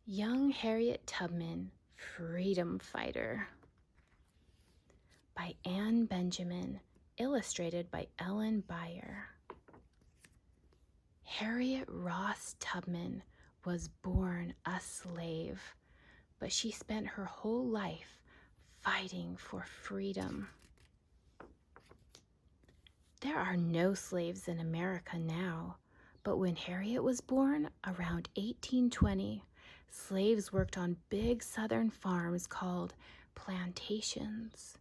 Young Harriet Tubman, Freedom Fighter, by Anne Benjamin, illustrated by Ellen Beyer. Harriet Ross Tubman was born a slave, but she spent her whole life fighting for freedom. There are no slaves in America now, but when Harriet was born, around 1820, slaves worked on big southern farms called plantations.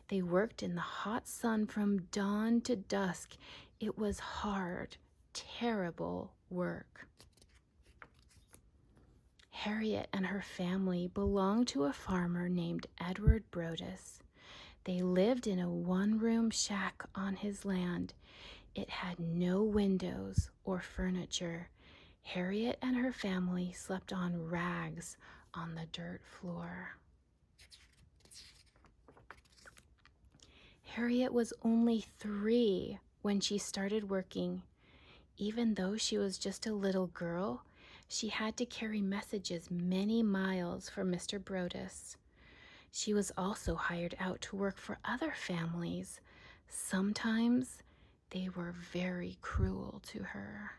They worked in the hot sun from dawn to dusk. It was hard, terrible work. Harriet and her family belonged to a farmer named Edward Brodess. They lived in a one-room shack on his land. It had no windows or furniture. Harriet and her family slept on rags on the dirt floor. Harriet was only 3 when she started working. Even though she was just a little girl, she had to carry messages many miles for Mr. Brodess. She was also hired out to work for other families. Sometimes they were very cruel to her.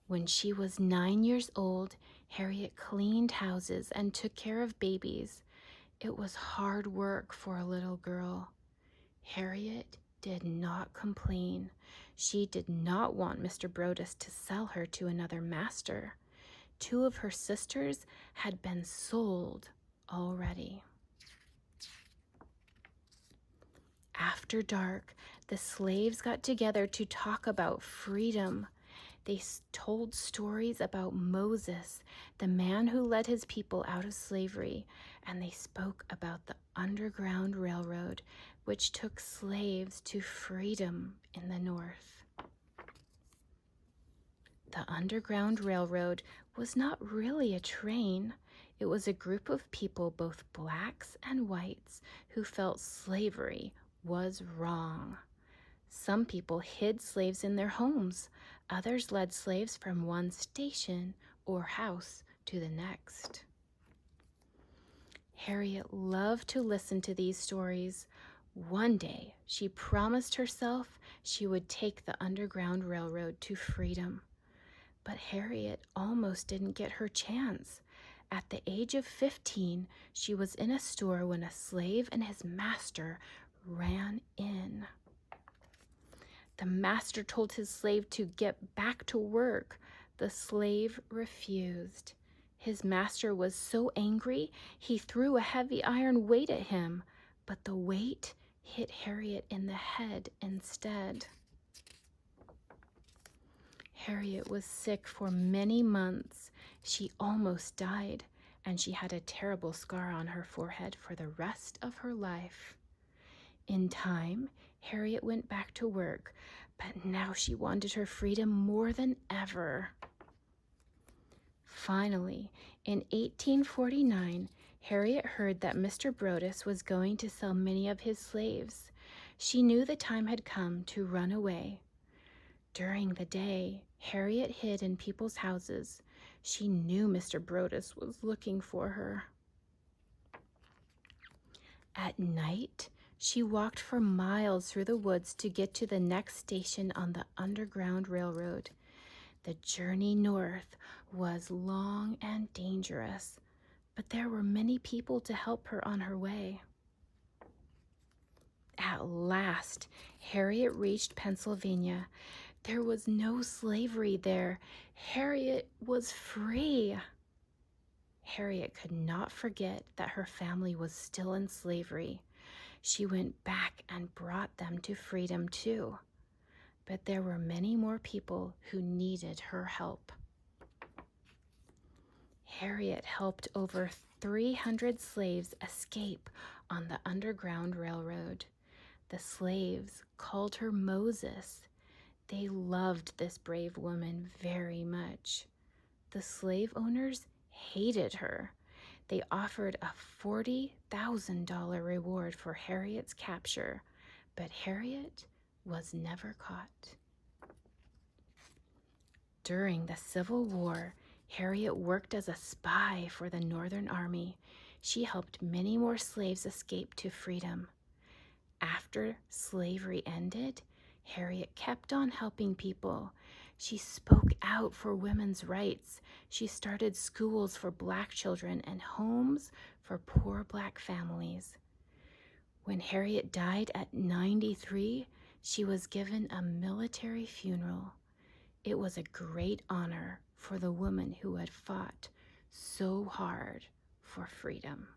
When she was 9 years old, Harriet cleaned houses and took care of babies. It was hard work for a little girl. Harriet did not complain. She did not want Mr. Brodess to sell her to another master. 2 of her sisters had been sold already. After dark, the slaves got together to talk about freedom. They told stories about Moses, the man who led his people out of slavery, and they spoke about the Underground Railroad, which took slaves to freedom in the North. The Underground Railroad was not really a train. It was a group of people, both blacks and whites, who felt slavery was wrong. Some people hid slaves in their homes. Others led slaves from one station or house to the next. Harriet loved to listen to these stories. One day, she promised herself she would take the Underground Railroad to freedom. But Harriet almost didn't get her chance. At the age of 15, she was in a store when a slave and his master ran in. The master told his slave to get back to work. The slave refused. His master was so angry, he threw a heavy iron weight at him, but the weight hit Harriet in the head instead. Harriet was sick for many months. She almost died, and she had a terrible scar on her forehead for the rest of her life. In time, Harriet went back to work, but now she wanted her freedom more than ever. Finally, in 1849, Harriet heard that Mr. Brodess was going to sell many of his slaves. She knew the time had come to run away. During the day, Harriet hid in people's houses. She knew Mr. Brodess was looking for her. At night, she walked for miles through the woods to get to the next station on the Underground Railroad. The journey north was long and dangerous, but there were many people to help her on her way. At last, Harriet reached Pennsylvania. There was no slavery there. Harriet was free. Harriet could not forget that her family was still in slavery. She went back and brought them to freedom too. But there were many more people who needed her help. Harriet helped over 300 slaves escape on the Underground Railroad. The slaves called her Moses. They loved this brave woman very much. The slave owners hated her. They offered a $40,000 reward for Harriet's capture, but Harriet was never caught. During the Civil War, Harriet worked as a spy for the Northern Army. She helped many more slaves escape to freedom. After slavery ended, Harriet kept on helping people. She spoke out for women's rights. She started schools for Black children and homes for poor Black families. When Harriet died at 93, she was given a military funeral. It was a great honor for the woman who had fought so hard for freedom.